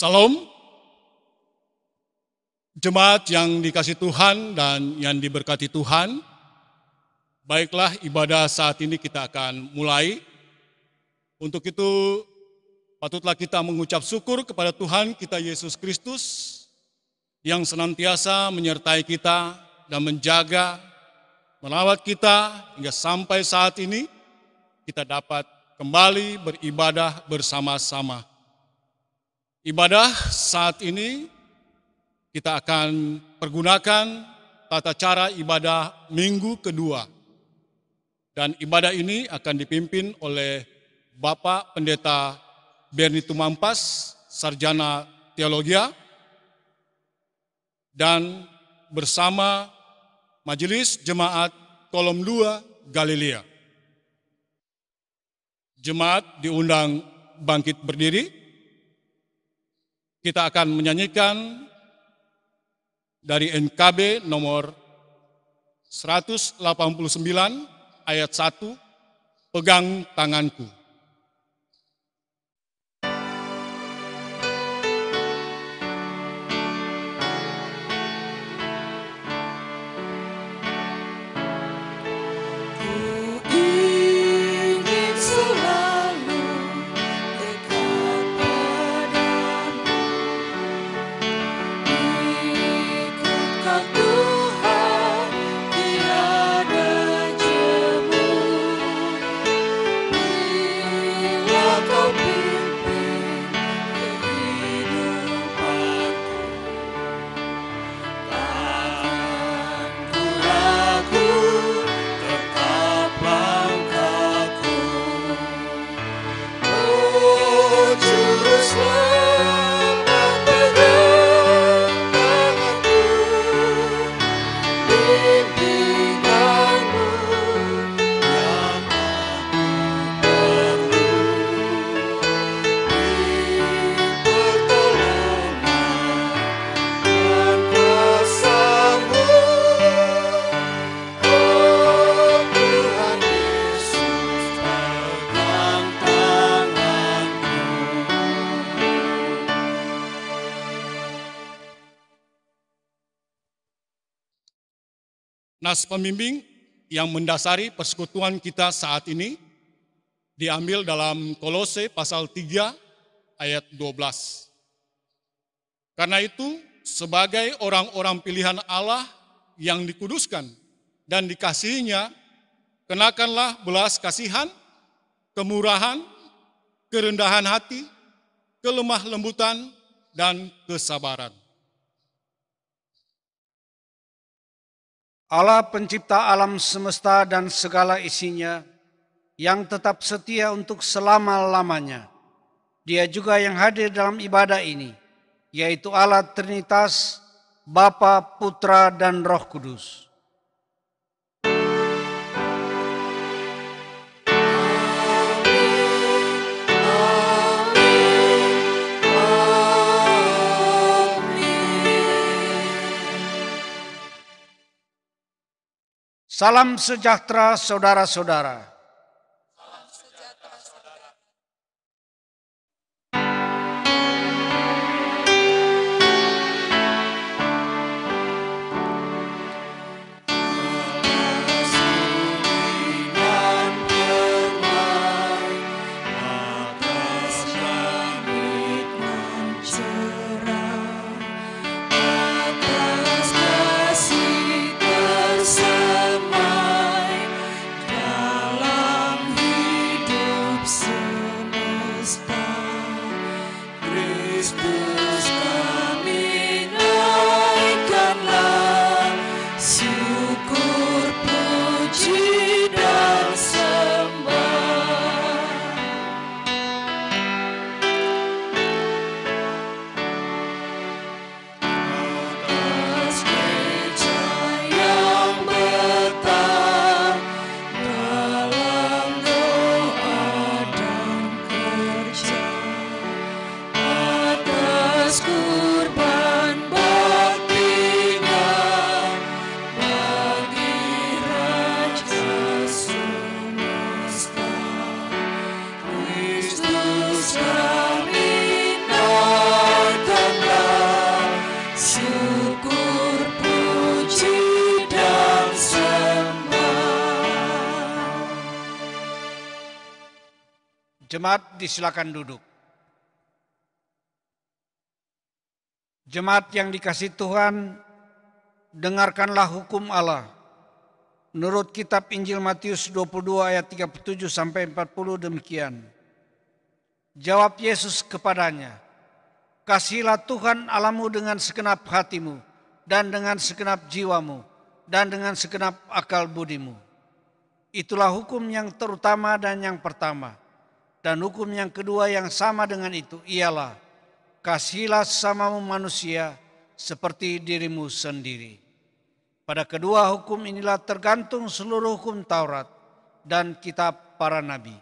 Salam, jemaat yang dikasihi Tuhan dan yang diberkati Tuhan. Baiklah, ibadah saat ini kita akan mulai. Untuk itu, patutlah kita mengucap syukur kepada Tuhan kita Yesus Kristus yang senantiasa menyertai kita dan menjaga, merawat kita hingga sampai saat ini kita dapat kembali beribadah bersama-sama. Ibadah saat ini kita akan pergunakan tata cara ibadah minggu kedua. Dan ibadah ini akan dipimpin oleh Bapak Pendeta Berni Tumampas, Sarjana Teologia, dan bersama Majelis Jemaat Kolom 2 Galilea. Jemaat diundang bangkit berdiri. Kita akan menyanyikan dari NKB nomor 189 ayat 1, Pegang Tanganku. Nas pembimbing yang mendasari persekutuan kita saat ini diambil dalam Kolose pasal 3 ayat 12. Karena itu, sebagai orang-orang pilihan Allah yang dikuduskan dan dikasihinya, kenakanlah belas kasihan, kemurahan, kerendahan hati, kelemah lembutan, dan kesabaran. Allah pencipta alam semesta dan segala isinya, yang tetap setia untuk selama-lamanya. Dia juga yang hadir dalam ibadah ini, yaitu Allah Trinitas, Bapa, Putra, dan Roh Kudus. Salam sejahtera saudara-saudara. Salam sejahtera saudara. Dalam Jemaat disilakan duduk. Jemaat yang dikasihi Tuhan, dengarkanlah hukum Allah. Menurut kitab Injil Matius 22 ayat 37 sampai 40 demikian. Jawab Yesus kepadanya, "Kasihilah Tuhan Allahmu dengan segenap hatimu, dan dengan segenap jiwamu, dan dengan segenap akal budimu. Itulah hukum yang terutama dan yang pertama. Dan hukum yang kedua yang sama dengan itu ialah, kasihilah sesamamu manusia seperti dirimu sendiri." Pada kedua hukum inilah tergantung seluruh hukum Taurat dan kitab para nabi.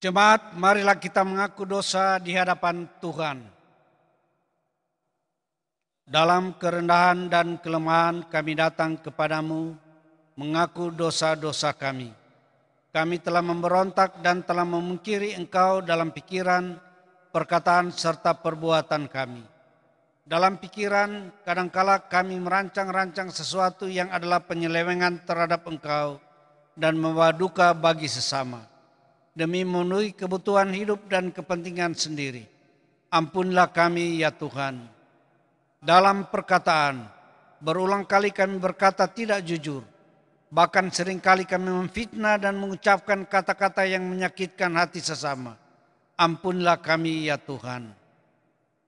Jemaat, marilah kita mengaku dosa di hadapan Tuhan. Dalam kerendahan dan kelemahan kami datang kepadamu, mengaku dosa-dosa kami. Kami telah memberontak dan telah memungkiri Engkau dalam pikiran, perkataan, serta perbuatan kami. Dalam pikiran, kadangkala kami merancang-rancang sesuatu yang adalah penyelewengan terhadap Engkau dan membawa duka bagi sesama, demi memenuhi kebutuhan hidup dan kepentingan sendiri. Ampunilah kami ya Tuhan. Dalam perkataan, berulang kali kami berkata tidak jujur. Bahkan seringkali kami memfitnah dan mengucapkan kata-kata yang menyakitkan hati sesama. Ampunilah kami ya Tuhan.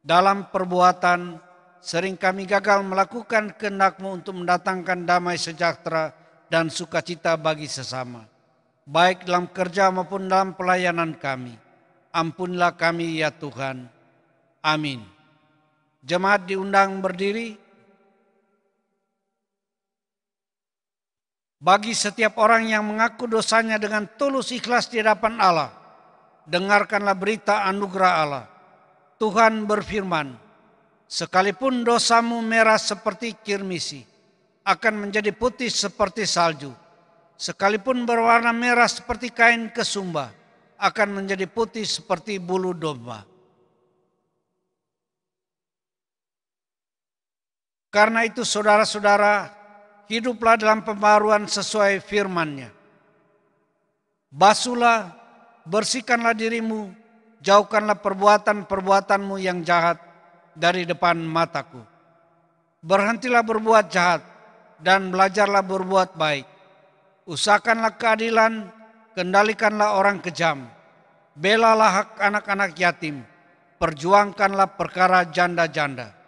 Dalam perbuatan, sering kami gagal melakukan kehendak-Mu untuk mendatangkan damai sejahtera dan sukacita bagi sesama, baik dalam kerja maupun dalam pelayanan kami. Ampunilah kami ya Tuhan. Amin. Jemaat diundang berdiri. Bagi setiap orang yang mengaku dosanya dengan tulus ikhlas di hadapan Allah, dengarkanlah berita anugerah Allah. Tuhan berfirman, "Sekalipun dosamu merah seperti kirmisi, akan menjadi putih seperti salju. Sekalipun berwarna merah seperti kain kesumba, akan menjadi putih seperti bulu domba." Karena itu saudara-saudara, hiduplah dalam pembaharuan sesuai firman-Nya. Basuhlah, bersihkanlah dirimu, jauhkanlah perbuatan-perbuatanmu yang jahat dari depan mataku. Berhentilah berbuat jahat dan belajarlah berbuat baik. Usahakanlah keadilan, kendalikanlah orang kejam. Belalah hak anak-anak yatim, perjuangkanlah perkara janda-janda.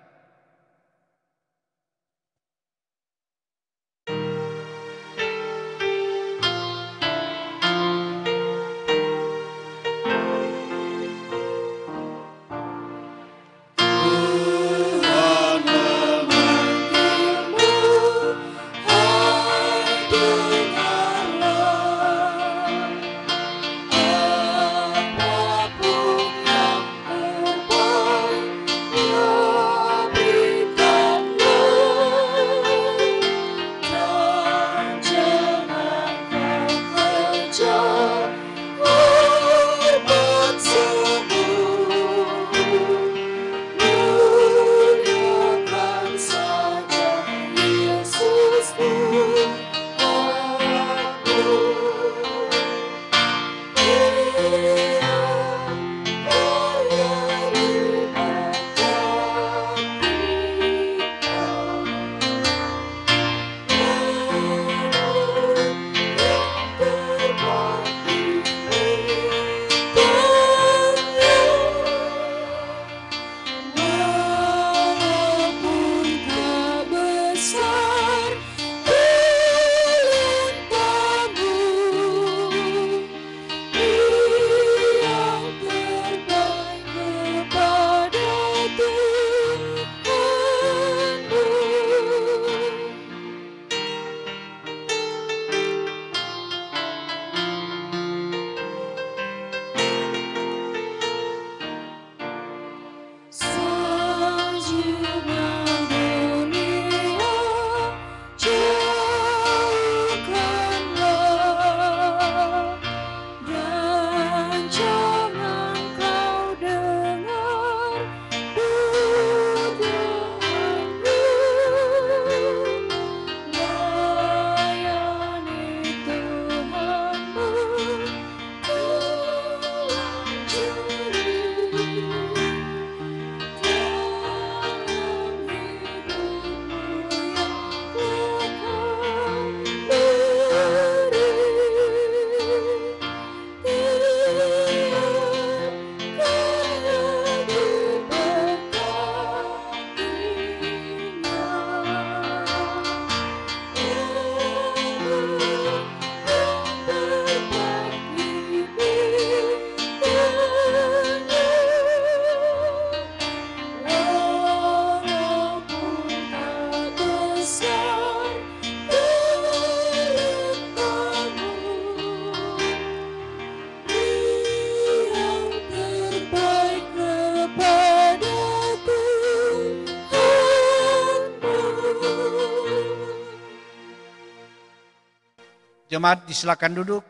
Jemaat disilakan duduk.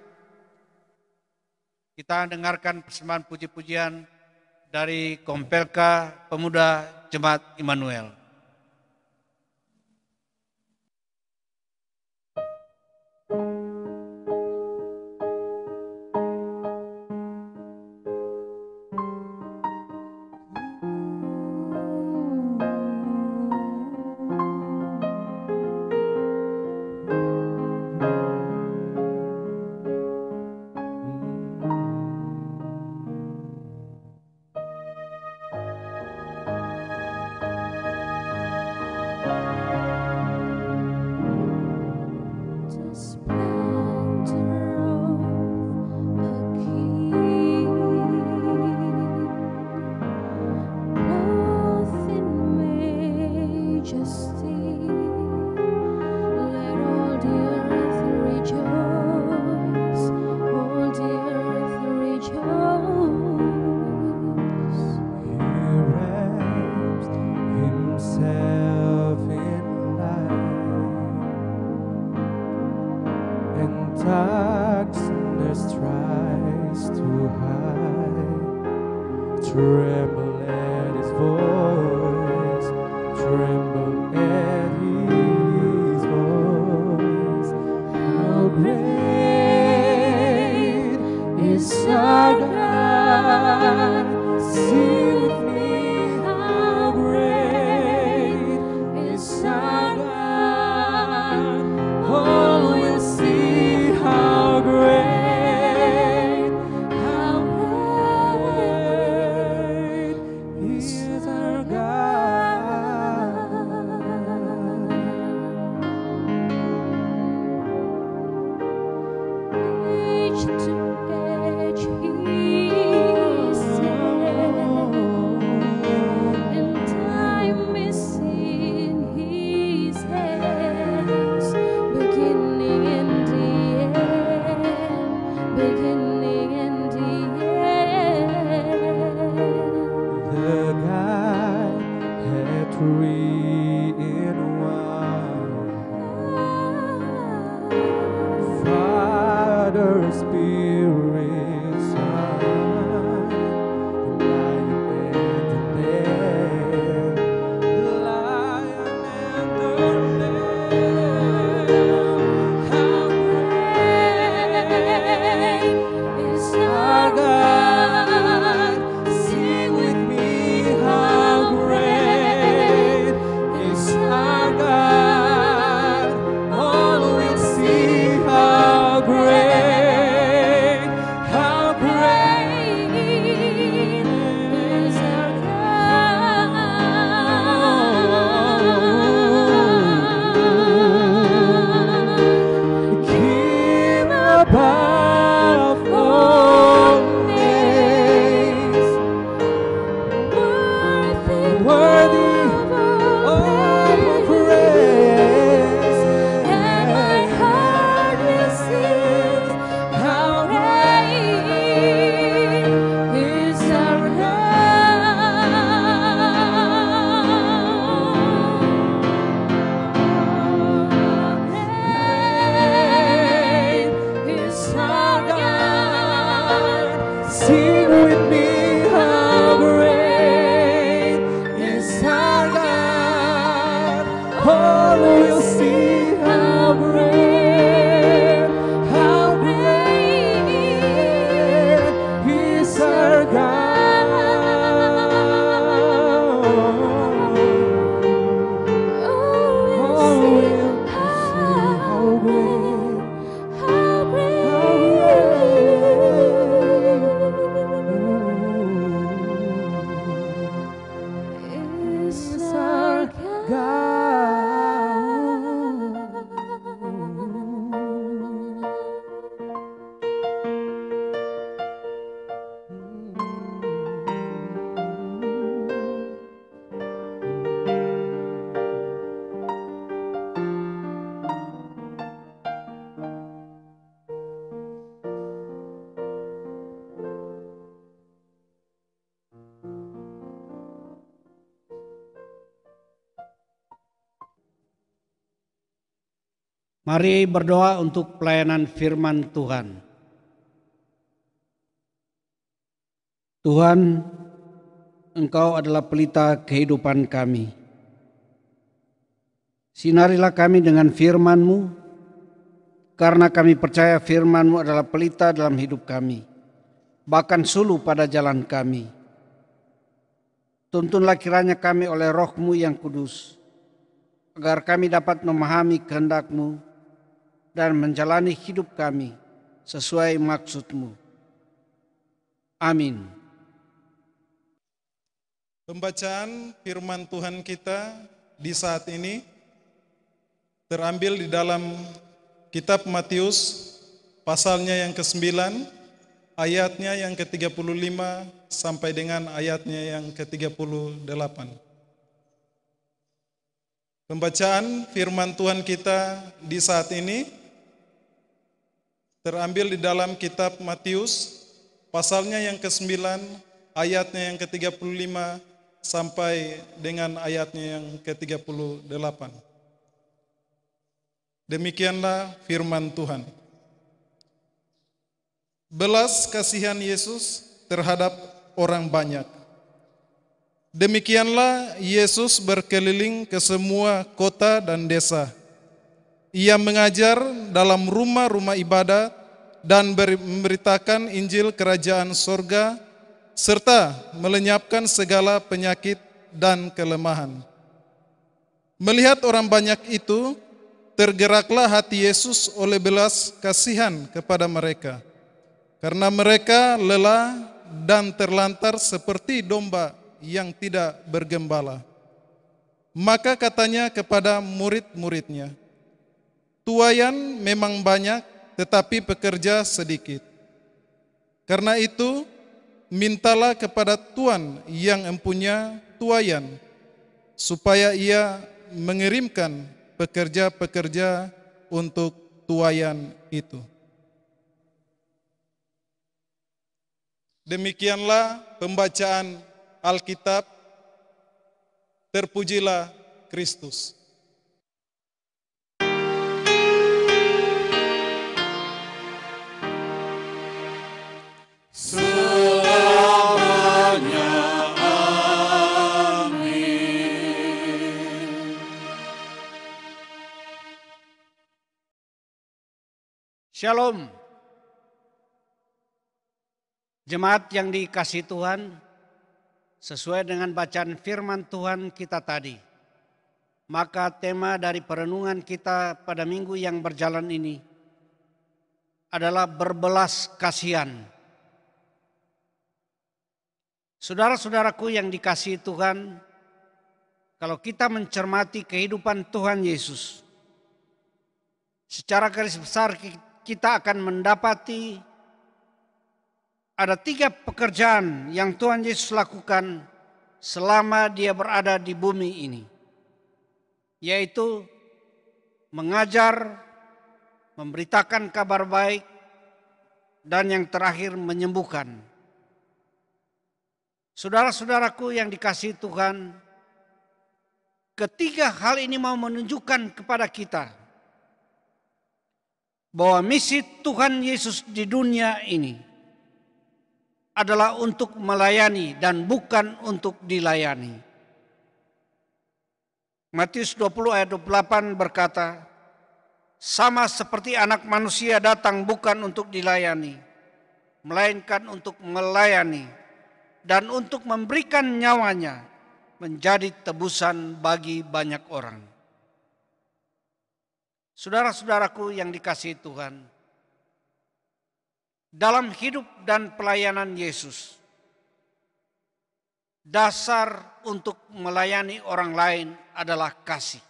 Kita dengarkan persembahan puji-pujian dari Kompelka Pemuda Jemaat Immanuel. Mari berdoa untuk pelayanan firman Tuhan. Tuhan, Engkau adalah pelita kehidupan kami. Sinarilah kami dengan firman-Mu, karena kami percaya firman-Mu adalah pelita dalam hidup kami, bahkan suluh pada jalan kami. Tuntunlah kiranya kami oleh Roh-Mu yang kudus, agar kami dapat memahami kehendak-Mu dan menjalani hidup kami sesuai maksud-Mu. Amin. Pembacaan firman Tuhan kita di saat ini terambil di dalam kitab Matius pasalnya yang ke-9, ayatnya yang ke-35 sampai dengan ayatnya yang ke-38. Pembacaan firman Tuhan kita di saat ini terambil di dalam kitab Matius pasalnya yang ke-9, ayatnya yang ke-35 sampai dengan ayatnya yang ke-38. Demikianlah firman Tuhan. Belas kasihan Yesus terhadap orang banyak. Demikianlah Yesus berkeliling ke semua kota dan desa. Ia mengajar dalam rumah-rumah ibadat dan memberitakan Injil kerajaan sorga, serta melenyapkan segala penyakit dan kelemahan. Melihat orang banyak itu, tergeraklah hati Yesus oleh belas kasihan kepada mereka, karena mereka lelah dan terlantar seperti domba yang tidak bergembala. Maka katanya kepada murid-muridnya, "Tuaian memang banyak, tetapi pekerja sedikit. Karena itu, mintalah kepada Tuan yang empunya tuaian, supaya ia mengirimkan pekerja-pekerja untuk tuaian itu." Demikianlah pembacaan Alkitab. Terpujilah Kristus. Shalom. Jemaat yang dikasihi Tuhan, sesuai dengan bacaan firman Tuhan kita tadi, maka tema dari perenungan kita pada minggu yang berjalan ini adalah berbelas kasihan. Saudara-saudaraku yang dikasihi Tuhan, kalau kita mencermati kehidupan Tuhan Yesus, secara garis besar kita akan mendapati ada 3 pekerjaan yang Tuhan Yesus lakukan selama dia berada di bumi ini, yaitu mengajar, memberitakan kabar baik, dan yang terakhir menyembuhkan. Saudara-saudaraku yang dikasihi Tuhan, ketiga hal ini mau menunjukkan kepada kita bahwa misi Tuhan Yesus di dunia ini adalah untuk melayani dan bukan untuk dilayani. Matius 20 ayat 28 berkata, "Sama seperti anak manusia datang bukan untuk dilayani, melainkan untuk melayani dan untuk memberikan nyawanya menjadi tebusan bagi banyak orang." Saudara-saudaraku yang dikasihi Tuhan, dalam hidup dan pelayanan Yesus, dasar untuk melayani orang lain adalah kasih.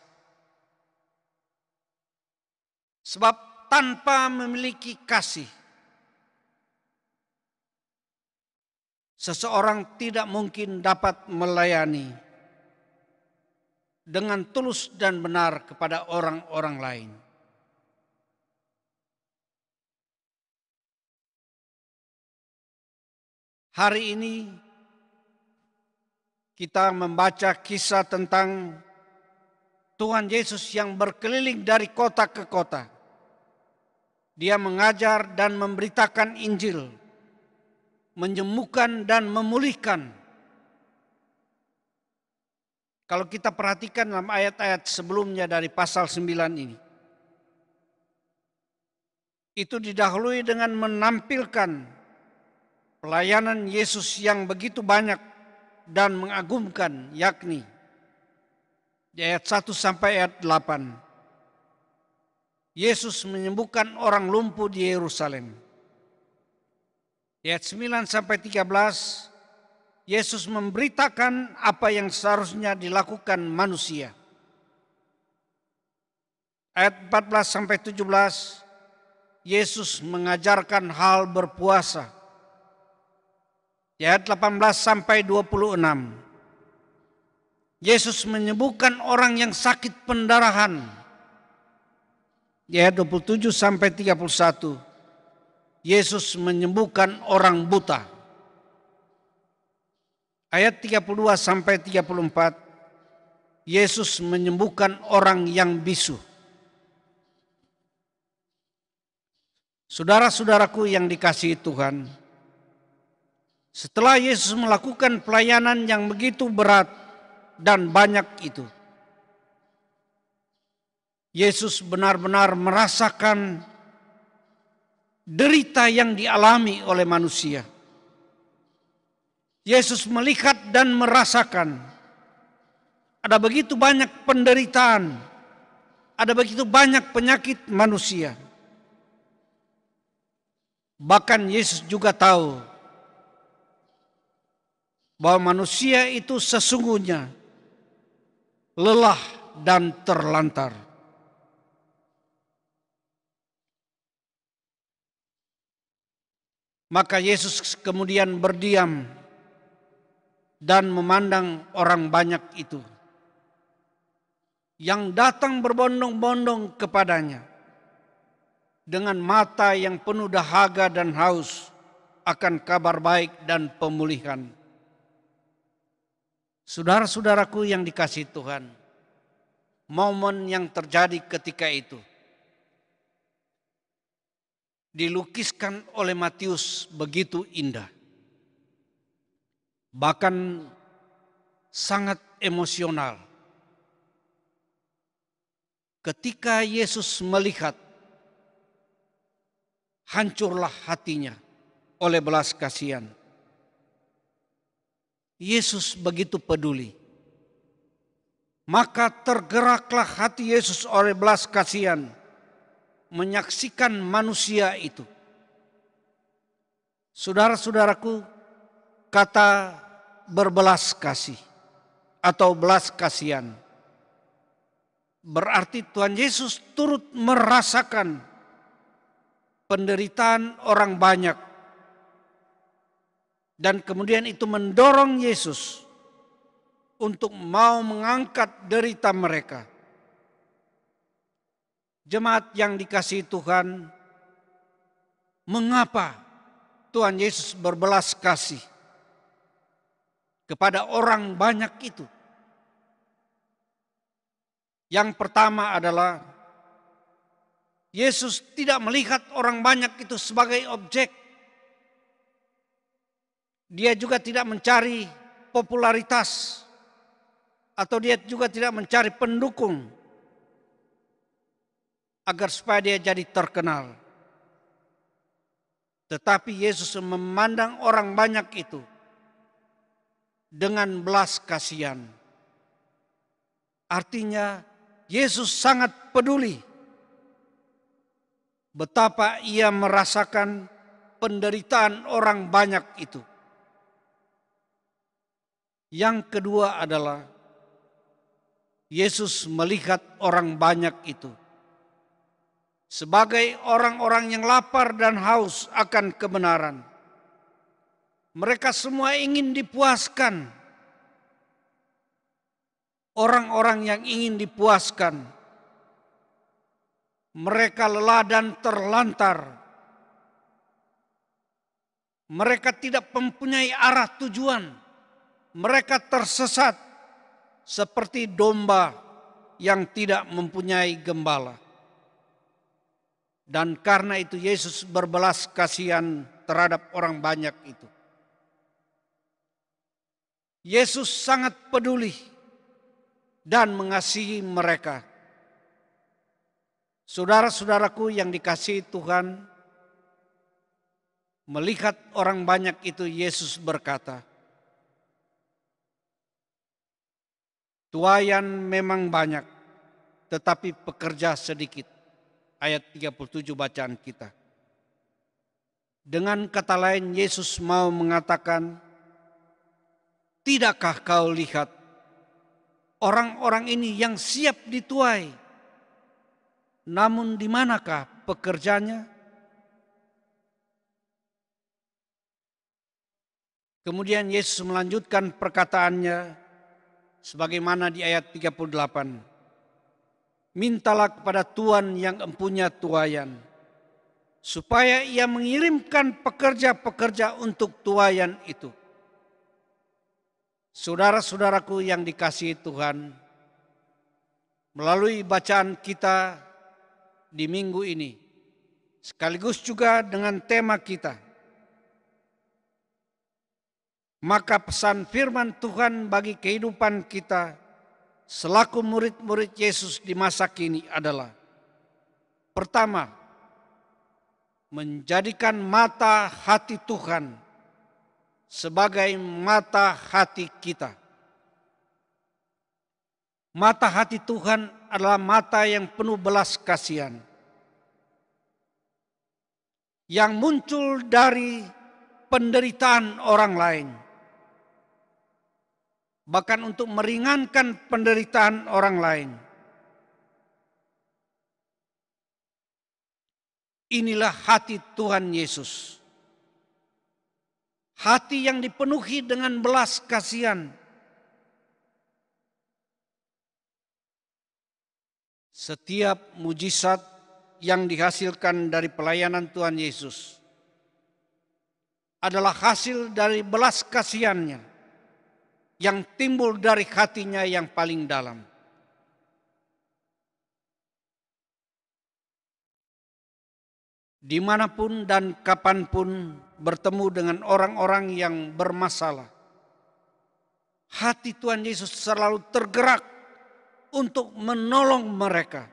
Sebab tanpa memiliki kasih, seseorang tidak mungkin dapat melayani dengan tulus dan benar kepada orang-orang lain. Hari ini kita membaca kisah tentang Tuhan Yesus yang berkeliling dari kota ke kota. Dia mengajar dan memberitakan Injil, menyembuhkan dan memulihkan. Kalau kita perhatikan dalam ayat-ayat sebelumnya dari pasal 9 ini, itu didahului dengan menampilkan pelayanan Yesus yang begitu banyak dan mengagumkan, yakni di ayat 1 sampai ayat 8. Yesus menyembuhkan orang lumpuh di Yerusalem. Di ayat 9 sampai 13, Yesus memberitakan apa yang seharusnya dilakukan manusia. Ayat 14 sampai 17, Yesus mengajarkan hal berpuasa. Di ayat 18 sampai 26, Yesus menyembuhkan orang yang sakit pendarahan. Di ayat 27 sampai 31, Yesus menyembuhkan orang buta. Ayat 32 sampai 34, Yesus menyembuhkan orang yang bisu. Saudara-saudaraku yang dikasihi Tuhan, setelah Yesus melakukan pelayanan yang begitu berat dan banyak itu, Yesus benar-benar merasakan derita yang dialami oleh manusia. Yesus melihat dan merasakan ada begitu banyak penderitaan, ada begitu banyak penyakit manusia. Bahkan Yesus juga tahu bahwa manusia itu sesungguhnya lelah dan terlantar. Maka Yesus kemudian berdiam dan memandang orang banyak itu yang datang berbondong-bondong kepadanya dengan mata yang penuh dahaga dan haus akan kabar baik dan pemulihan. Saudara-saudaraku yang dikasihi Tuhan, momen yang terjadi ketika itu dilukiskan oleh Matius begitu indah. Bahkan sangat emosional. Ketika Yesus melihat, hancurlah hatinya oleh belas kasihan. Yesus begitu peduli. Maka tergeraklah hati Yesus oleh belas kasihan menyaksikan manusia itu. Saudara-saudaraku, kata berbelas kasih atau belas kasihan berarti Tuhan Yesus turut merasakan penderitaan orang banyak, dan kemudian itu mendorong Yesus untuk mau mengangkat derita mereka. Jemaat yang dikasihi Tuhan, mengapa Tuhan Yesus berbelas kasih kepada orang banyak itu? Yang pertama adalah Yesus tidak melihat orang banyak itu sebagai objek. Dia juga tidak mencari popularitas atau dia juga tidak mencari pendukung agar supaya dia jadi terkenal. Tetapi Yesus memandang orang banyak itu dengan belas kasihan. Artinya Yesus sangat peduli betapa ia merasakan penderitaan orang banyak itu. Yang kedua adalah Yesus melihat orang banyak itu sebagai orang-orang yang lapar dan haus akan kebenaran. Mereka semua ingin dipuaskan. Orang-orang yang ingin dipuaskan, mereka lelah dan terlantar. Mereka tidak mempunyai arah tujuan. Mereka tersesat seperti domba yang tidak mempunyai gembala. Dan karena itu Yesus berbelas kasihan terhadap orang banyak itu. Yesus sangat peduli dan mengasihi mereka. Saudara-saudaraku yang dikasihi Tuhan, melihat orang banyak itu Yesus berkata, "Tuaian memang banyak, tetapi pekerja sedikit." Ayat 37 bacaan kita. Dengan kata lain Yesus mau mengatakan, tidakkah kau lihat orang-orang ini yang siap dituai? Namun di manakah pekerjanya? Kemudian Yesus melanjutkan perkataannya sebagaimana di ayat 38. Mintalah kepada Tuhan yang empunya tuaian, supaya ia mengirimkan pekerja-pekerja untuk tuaian itu. Saudara-saudaraku yang dikasihi Tuhan, melalui bacaan kita di minggu ini, sekaligus juga dengan tema kita, maka pesan firman Tuhan bagi kehidupan kita selaku murid-murid Yesus di masa kini adalah: pertama, menjadikan mata hati Tuhan sebagai mata hati kita. Mata hati Tuhan adalah mata yang penuh belas kasihan, yang muncul dari penderitaan orang lain. Bahkan untuk meringankan penderitaan orang lain. Inilah hati Tuhan Yesus. Hati yang dipenuhi dengan belas kasihan. Setiap mujizat yang dihasilkan dari pelayanan Tuhan Yesus adalah hasil dari belas kasihannya yang timbul dari hatinya yang paling dalam. Dimanapun dan kapanpun bertemu dengan orang-orang yang bermasalah, hati Tuhan Yesus selalu tergerak untuk menolong mereka.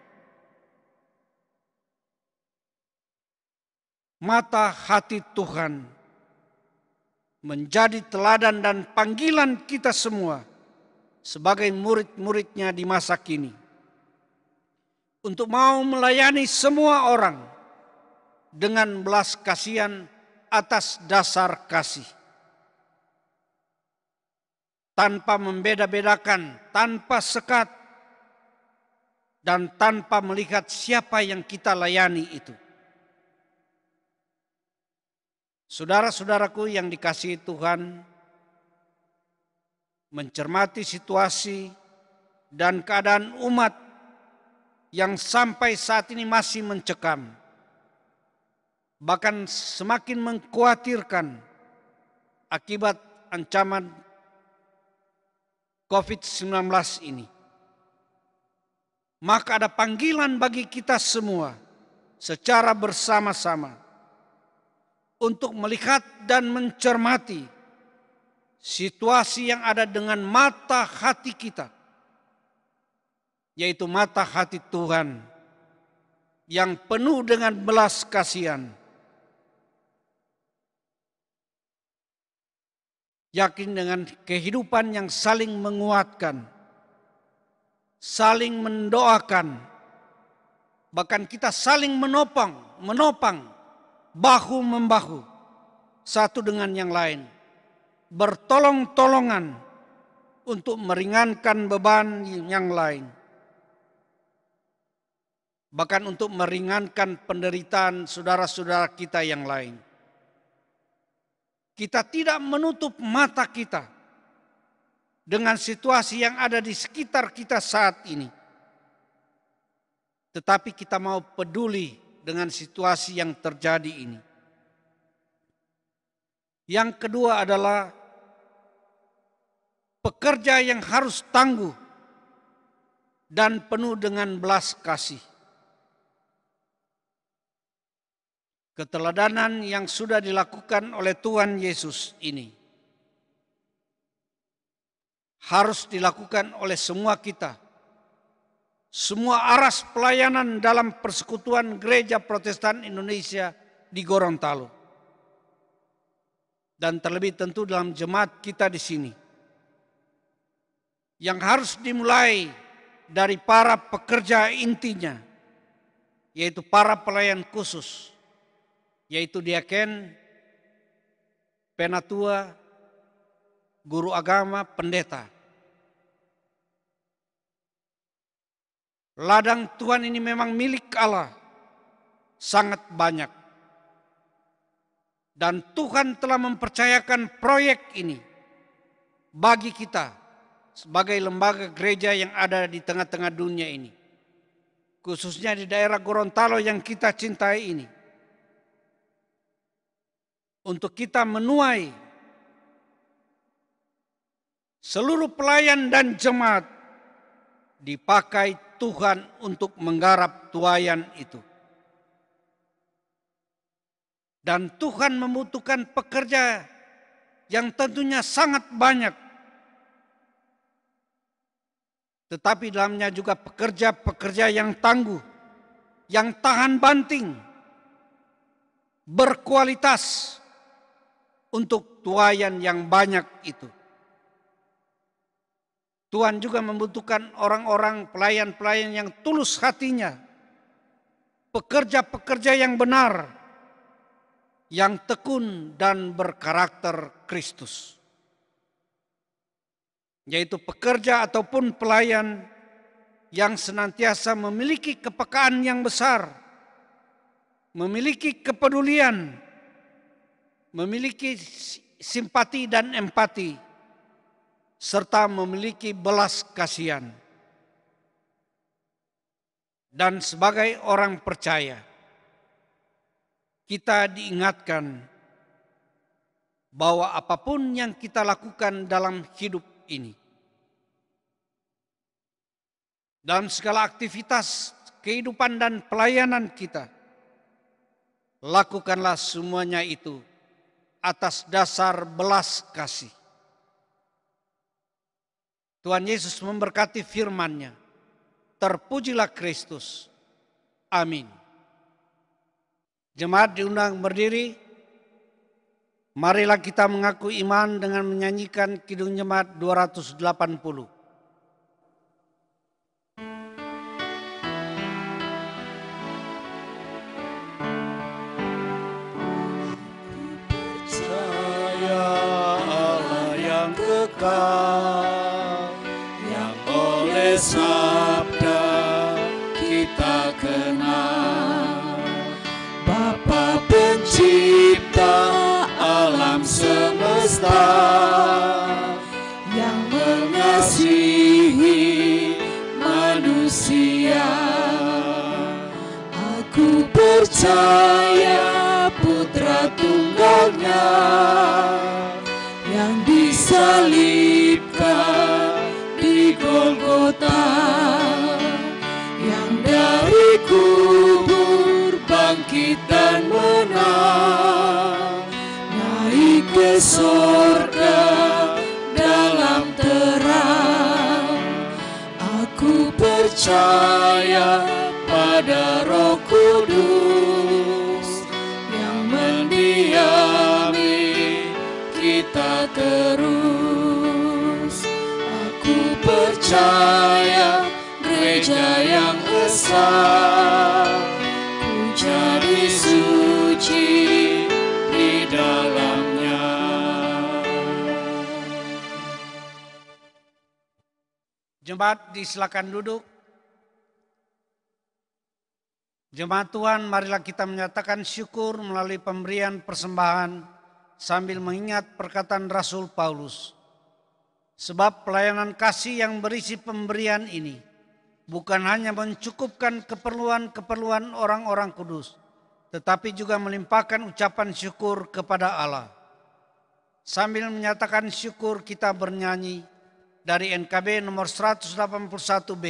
Mata hati Tuhan menjadi teladan dan panggilan kita semua sebagai murid-muridnya di masa kini, untuk mau melayani semua orang dengan belas kasihan atas dasar kasih, tanpa membeda-bedakan, tanpa sekat, dan tanpa melihat siapa yang kita layani itu. Saudara-saudaraku yang dikasihi Tuhan, mencermati situasi dan keadaan umat yang sampai saat ini masih mencekam, bahkan semakin mengkhawatirkan akibat ancaman COVID-19 ini. Maka ada panggilan bagi kita semua secara bersama-sama untuk melihat dan mencermati situasi yang ada dengan mata hati kita, yaitu mata hati Tuhan yang penuh dengan belas kasihan. Yakin dengan kehidupan yang saling menguatkan, saling mendoakan, bahkan kita saling menopang bahu-membahu satu dengan yang lain, bertolong-tolongan untuk meringankan beban yang lain, bahkan untuk meringankan penderitaan saudara-saudara kita yang lain. Kita tidak menutup mata kita dengan situasi yang ada di sekitar kita saat ini, tetapi kita mau peduli dengan situasi yang terjadi ini. Yang kedua adalah pekerja yang harus tangguh dan penuh dengan belas kasih. Keteladanan yang sudah dilakukan oleh Tuhan Yesus ini harus dilakukan oleh semua kita. Semua aras pelayanan dalam Persekutuan Gereja Protestan Indonesia di Gorontalo. Dan terlebih tentu dalam jemaat kita di sini. Yang harus dimulai dari para pekerja intinya, yaitu para pelayan khusus, yaitu diaken, penatua, guru agama, pendeta. Ladang Tuhan ini memang milik Allah, sangat banyak. Dan Tuhan telah mempercayakan proyek ini bagi kita sebagai lembaga gereja yang ada di tengah-tengah dunia ini. Khususnya di daerah Gorontalo yang kita cintai ini. Untuk kita menuai seluruh pelayan dan jemaat dipakai Tuhan untuk menggarap tuayan itu. Dan Tuhan membutuhkan pekerja yang tentunya sangat banyak. Tetapi dalamnya juga pekerja-pekerja yang tangguh, yang tahan banting, berkualitas untuk tuayan yang banyak itu. Tuhan juga membutuhkan orang-orang pelayan-pelayan yang tulus hatinya, pekerja-pekerja yang benar, yang tekun dan berkarakter Kristus. Yaitu pekerja ataupun pelayan yang senantiasa memiliki kepekaan yang besar, memiliki kepedulian, memiliki simpati dan empati, serta memiliki belas kasihan. Dan sebagai orang percaya, kita diingatkan bahwa apapun yang kita lakukan dalam hidup ini, dalam segala aktivitas kehidupan dan pelayanan kita, lakukanlah semuanya itu atas dasar belas kasih. Tuhan Yesus memberkati firman-Nya. Terpujilah Kristus. Amin. Jemaat diundang berdiri. Marilah kita mengaku iman dengan menyanyikan Kidung Jemaat 280. Percaya Allah yang kekal, yang oleh sabda kita kenal. Bapa pencipta alam semesta, yang mengasihi manusia. Aku percaya Putra Tunggalnya yang disalibkan di Golgota, yang dari kubur bangkit dan menang, naik ke sorga dalam terang. Aku percaya pada Roh Kudus yang mendiami kita terus. Aku percaya gereja yang esa, ku jadi suci di dalamnya. Jemaat disilakan duduk. Jemaat Tuhan, marilah kita menyatakan syukur melalui pemberian persembahan sambil mengingat perkataan Rasul Paulus. Sebab pelayanan kasih yang berisi pemberian ini bukan hanya mencukupkan keperluan-keperluan orang-orang kudus, tetapi juga melimpahkan ucapan syukur kepada Allah. Sambil menyatakan syukur, kita bernyanyi dari NKB nomor 181B,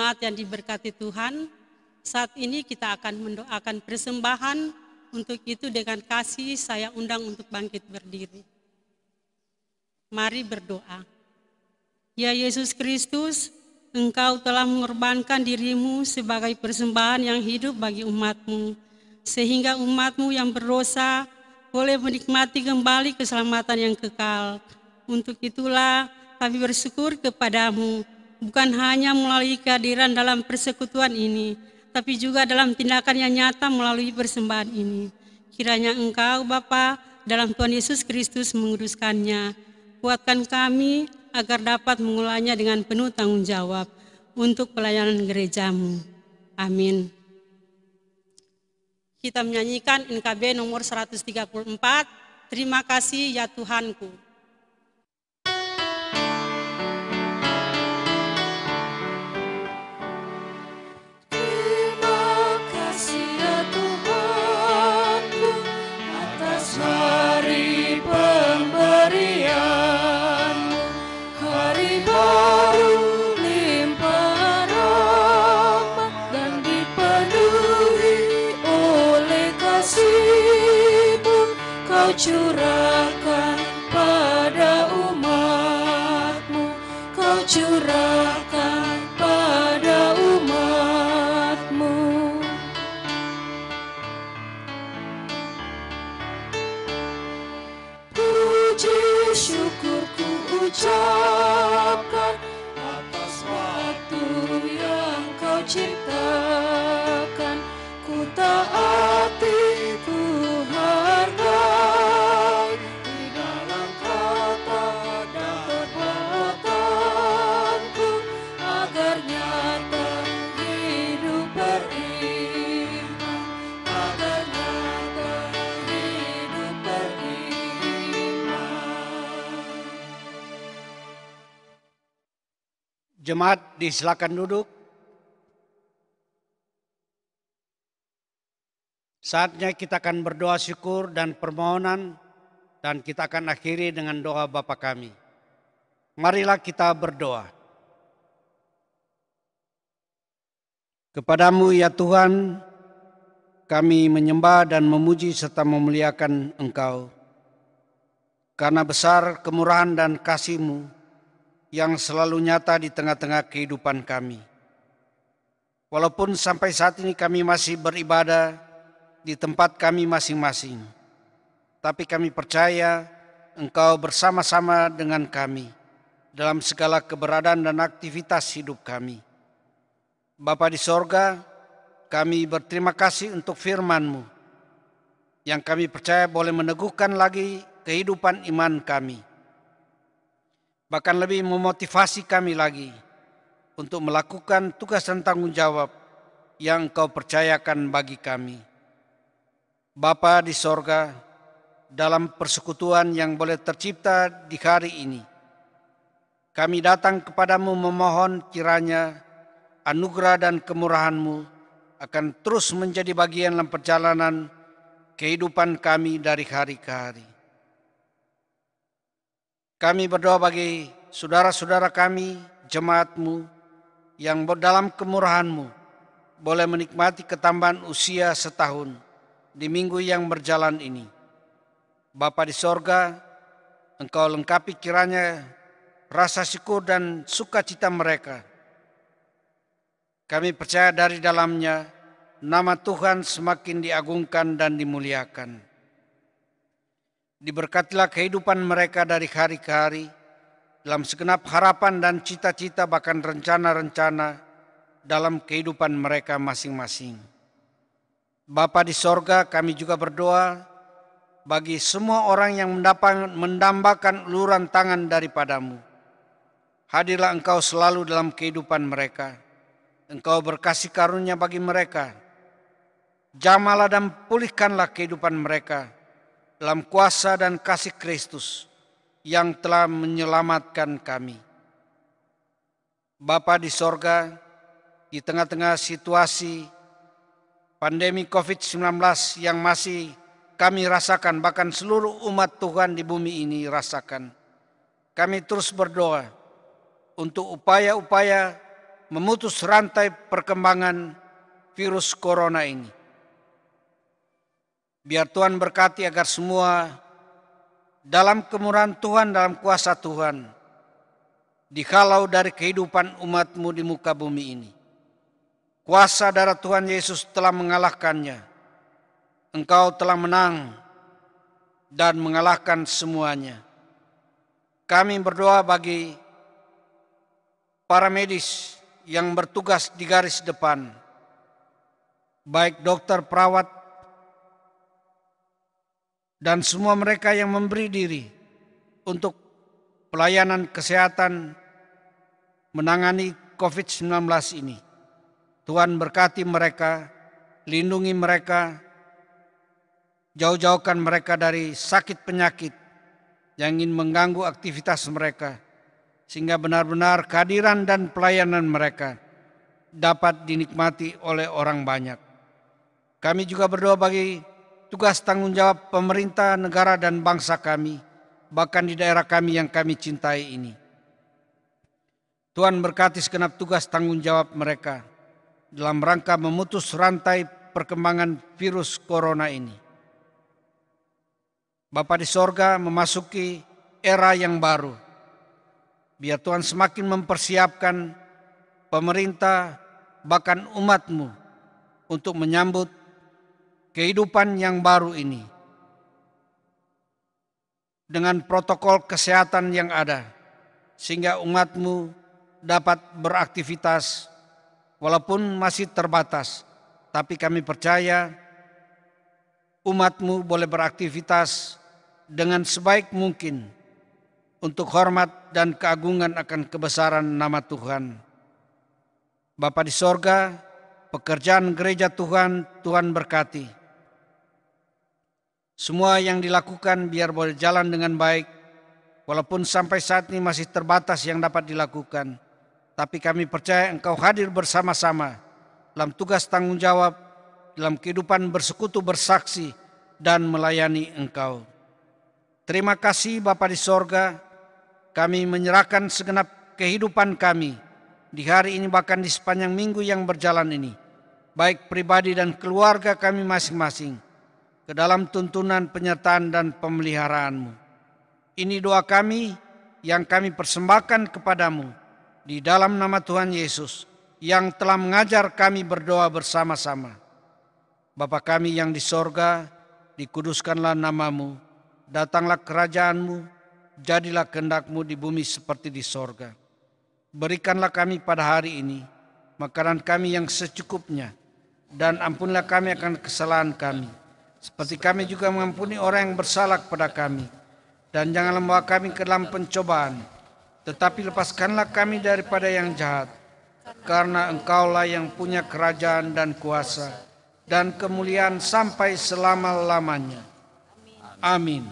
Jemaat yang diberkati Tuhan, saat ini kita akan mendoakan persembahan. Untuk itu dengan kasih saya undang untuk bangkit berdiri. Mari berdoa. Ya Yesus Kristus, Engkau telah mengorbankan dirimu sebagai persembahan yang hidup bagi umat-Mu, sehingga umat-Mu yang berdosa boleh menikmati kembali keselamatan yang kekal. Untuk itulah kami bersyukur kepadamu, bukan hanya melalui kehadiran dalam persekutuan ini, tapi juga dalam tindakan yang nyata melalui persembahan ini. Kiranya Engkau, Bapa, dalam Tuhan Yesus Kristus menguruskannya. Kuatkan kami agar dapat mengolahnya dengan penuh tanggung jawab untuk pelayanan gereja-Mu. Amin. Kita menyanyikan NKB nomor 134, Terima Kasih Ya Tuhanku. Hari pemberian-Mu, hari baru limpah rahmat dan dipenuhi oleh kasih-Mu. Kau curahkan pada umat-Mu, Kau curahkan pada umat-Mu. Syukur ku ucapkan atas waktu yang Kau ciptakan. Ku taati, ku hargai di dalam kata dan perbuatanku, agar nyata hidup beriman, agar nyata hidup beriman. Jemaat disilakan duduk. Saatnya kita akan berdoa syukur dan permohonan, dan kita akan akhiri dengan doa Bapa kami. Marilah kita berdoa. Kepadamu ya Tuhan, kami menyembah dan memuji serta memuliakan Engkau. Karena besar kemurahan dan kasih-Mu yang selalu nyata di tengah-tengah kehidupan kami. Walaupun sampai saat ini kami masih beribadah di tempat kami masing-masing, tapi kami percaya Engkau bersama-sama dengan kami dalam segala keberadaan dan aktivitas hidup kami. Bapa di sorga, kami berterima kasih untuk firman-Mu yang kami percaya boleh meneguhkan lagi kehidupan iman kami. Bahkan lebih memotivasi kami lagi untuk melakukan tugas dan tanggung jawab yang Kau percayakan bagi kami. Bapa di sorga, dalam persekutuan yang boleh tercipta di hari ini, kami datang kepadamu memohon kiranya anugerah dan kemurahan-Mu akan terus menjadi bagian dalam perjalanan kehidupan kami dari hari ke hari. Kami berdoa bagi saudara-saudara kami, jemaat-Mu, yang dalam kemurahan-Mu boleh menikmati ketambahan usia setahun di minggu yang berjalan ini. Bapa di sorga, Engkau lengkapi kiranya rasa syukur dan sukacita mereka. Kami percaya dari dalamnya nama Tuhan semakin diagungkan dan dimuliakan. Diberkatilah kehidupan mereka dari hari ke hari dalam segenap harapan dan cita-cita bahkan rencana-rencana dalam kehidupan mereka masing-masing. Bapa di sorga, kami juga berdoa bagi semua orang yang mendambakan uluran tangan daripada-Mu. Hadirlah Engkau selalu dalam kehidupan mereka. Engkau berkasih karunia bagi mereka. Jamalah dan pulihkanlah kehidupan mereka dalam kuasa dan kasih Kristus yang telah menyelamatkan kami. Bapa di sorga, di tengah-tengah situasi pandemi COVID-19 yang masih kami rasakan, bahkan seluruh umat Tuhan di bumi ini rasakan, kami terus berdoa untuk upaya-upaya memutus rantai perkembangan virus corona ini. Biar Tuhan berkati agar semua dalam kemurahan Tuhan, dalam kuasa Tuhan, dihalau dari kehidupan umat-Mu di muka bumi ini. Kuasa darah Tuhan Yesus telah mengalahkannya. Engkau telah menang dan mengalahkan semuanya. Kami berdoa bagi para medis yang bertugas di garis depan, baik dokter, perawat, dan semua mereka yang memberi diri untuk pelayanan kesehatan menangani COVID-19 ini. Tuhan berkati mereka, lindungi mereka, jauh-jauhkan mereka dari sakit penyakit yang ingin mengganggu aktivitas mereka, sehingga benar-benar kehadiran dan pelayanan mereka dapat dinikmati oleh orang banyak. Kami juga berdoa bagi tugas tanggung jawab pemerintah, negara, dan bangsa kami, bahkan di daerah kami yang kami cintai ini. Tuhan berkati segenap tugas tanggung jawab mereka dalam rangka memutus rantai perkembangan virus corona ini. Bapa di sorga, memasuki era yang baru. Biar Tuhan semakin mempersiapkan pemerintah, bahkan umat-Mu untuk menyambut kehidupan yang baru ini dengan protokol kesehatan yang ada, sehingga umat-Mu dapat beraktivitas walaupun masih terbatas, tapi kami percaya umat-Mu boleh beraktivitas dengan sebaik mungkin untuk hormat dan keagungan akan kebesaran nama Tuhan. Bapa di sorga, pekerjaan gereja Tuhan, Tuhan berkati. Semua yang dilakukan biar boleh jalan dengan baik, walaupun sampai saat ini masih terbatas yang dapat dilakukan. Tapi kami percaya Engkau hadir bersama-sama dalam tugas tanggung jawab, dalam kehidupan bersekutu, bersaksi, dan melayani Engkau. Terima kasih Bapa di sorga, kami menyerahkan segenap kehidupan kami di hari ini, bahkan di sepanjang minggu yang berjalan ini, baik pribadi dan keluarga kami masing-masing, ke dalam tuntunan, penyertaan, dan pemeliharaanmu. Ini doa kami yang kami persembahkan kepadamu di dalam nama Tuhan Yesus yang telah mengajar kami berdoa bersama-sama. Bapa kami yang di sorga, dikuduskanlah namamu, datanglah kerajaanmu, jadilah kehendak-Mu di bumi seperti di sorga. Berikanlah kami pada hari ini makanan kami yang secukupnya, dan ampunilah kami akan kesalahan kami, seperti kami juga mengampuni orang yang bersalah kepada kami. Dan janganlah membawa kami ke dalam pencobaan, tetapi lepaskanlah kami daripada yang jahat, karena Engkaulah yang punya kerajaan dan kuasa dan kemuliaan sampai selama-lamanya. Amin.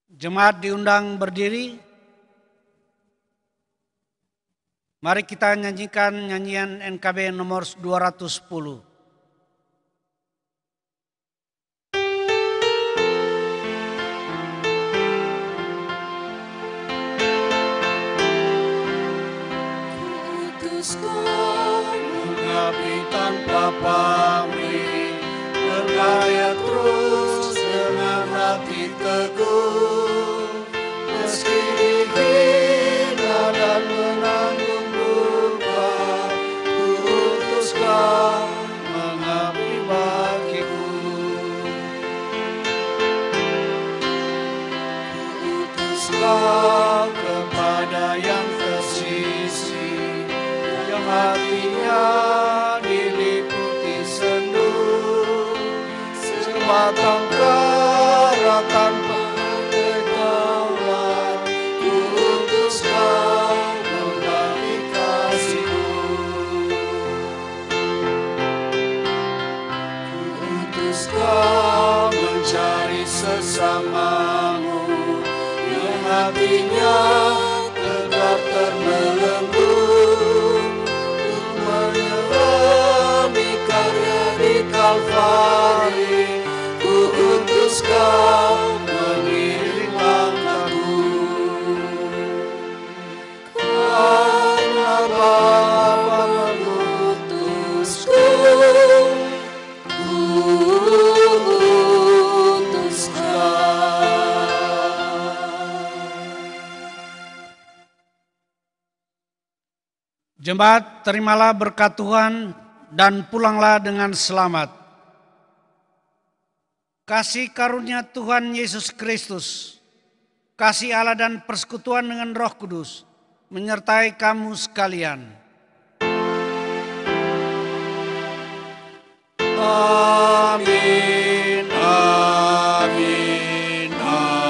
Jemaat diundang berdiri. Mari kita nyanyikan nyanyian NKB nomor 210. Mengabdi tanpa pamrih, bergaya terus dengan hati teguh, meski dihina dan menanggung duka, kuutus Kau mengabdi bagiku. Kuutus Kau kepada yang tersisih, yang hatinya diliputi sendu, sebatang kara tanpa ketauan, kuutus Kau membagi kasih-Mu. Kuutus Kau mencari sesamamu, yang hatinya tegar terbelenggu, Kalvari, kuutus Kau mengiring langkahku. Jemaat, terimalah berkat Tuhan dan pulanglah dengan selamat. Kasih karunia Tuhan Yesus Kristus, kasih Allah dan persekutuan dengan Roh Kudus menyertai kamu sekalian. Amin, amin, amin.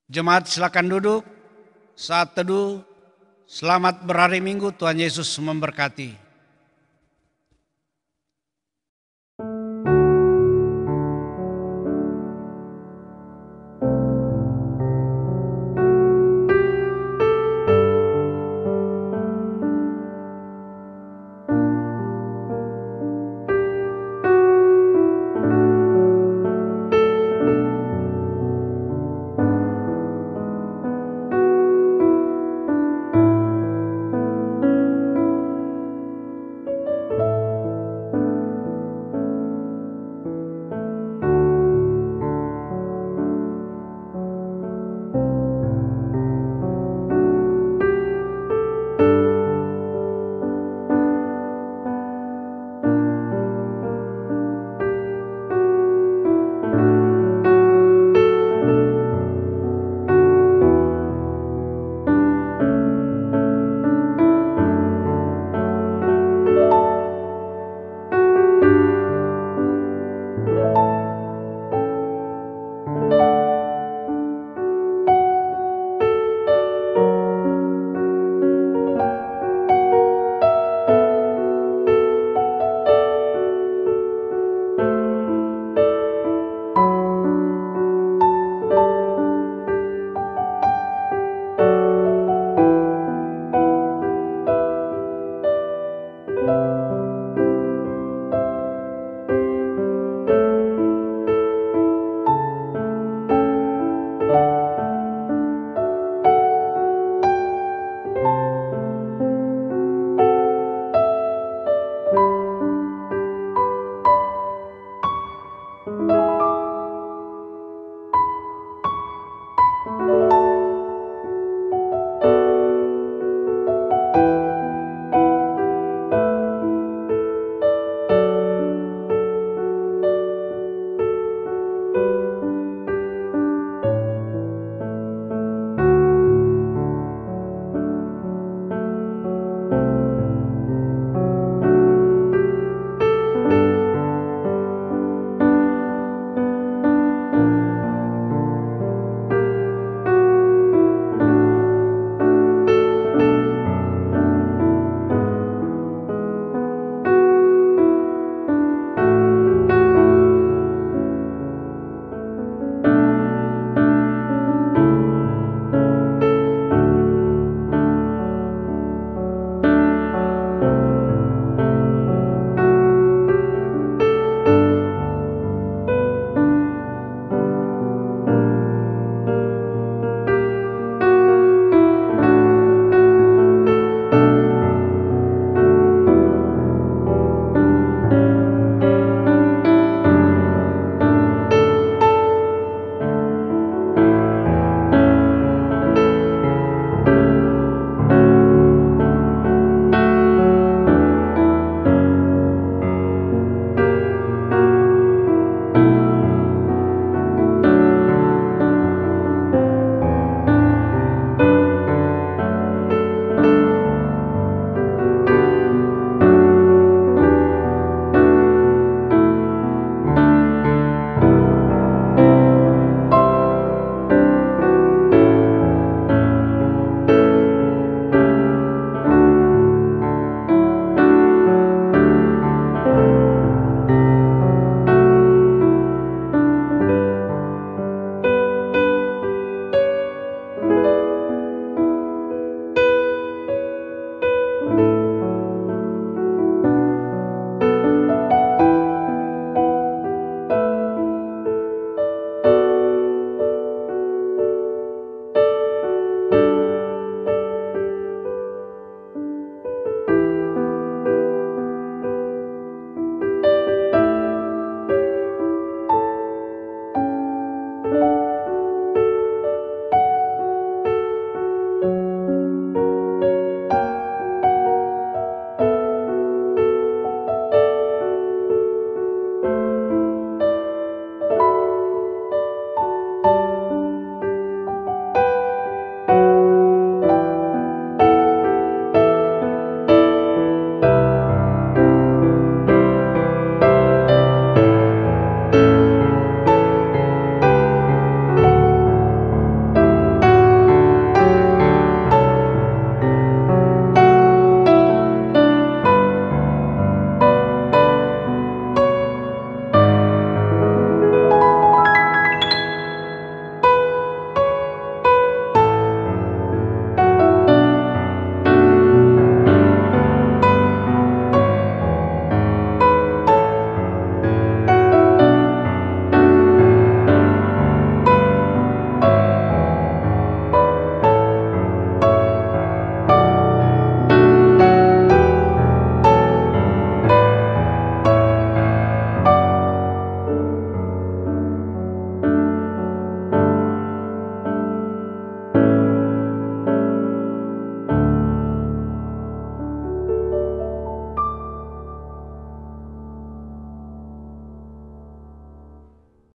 Jemaat silakan duduk. Saat teduh, selamat berhari Minggu, Tuhan Yesus memberkati.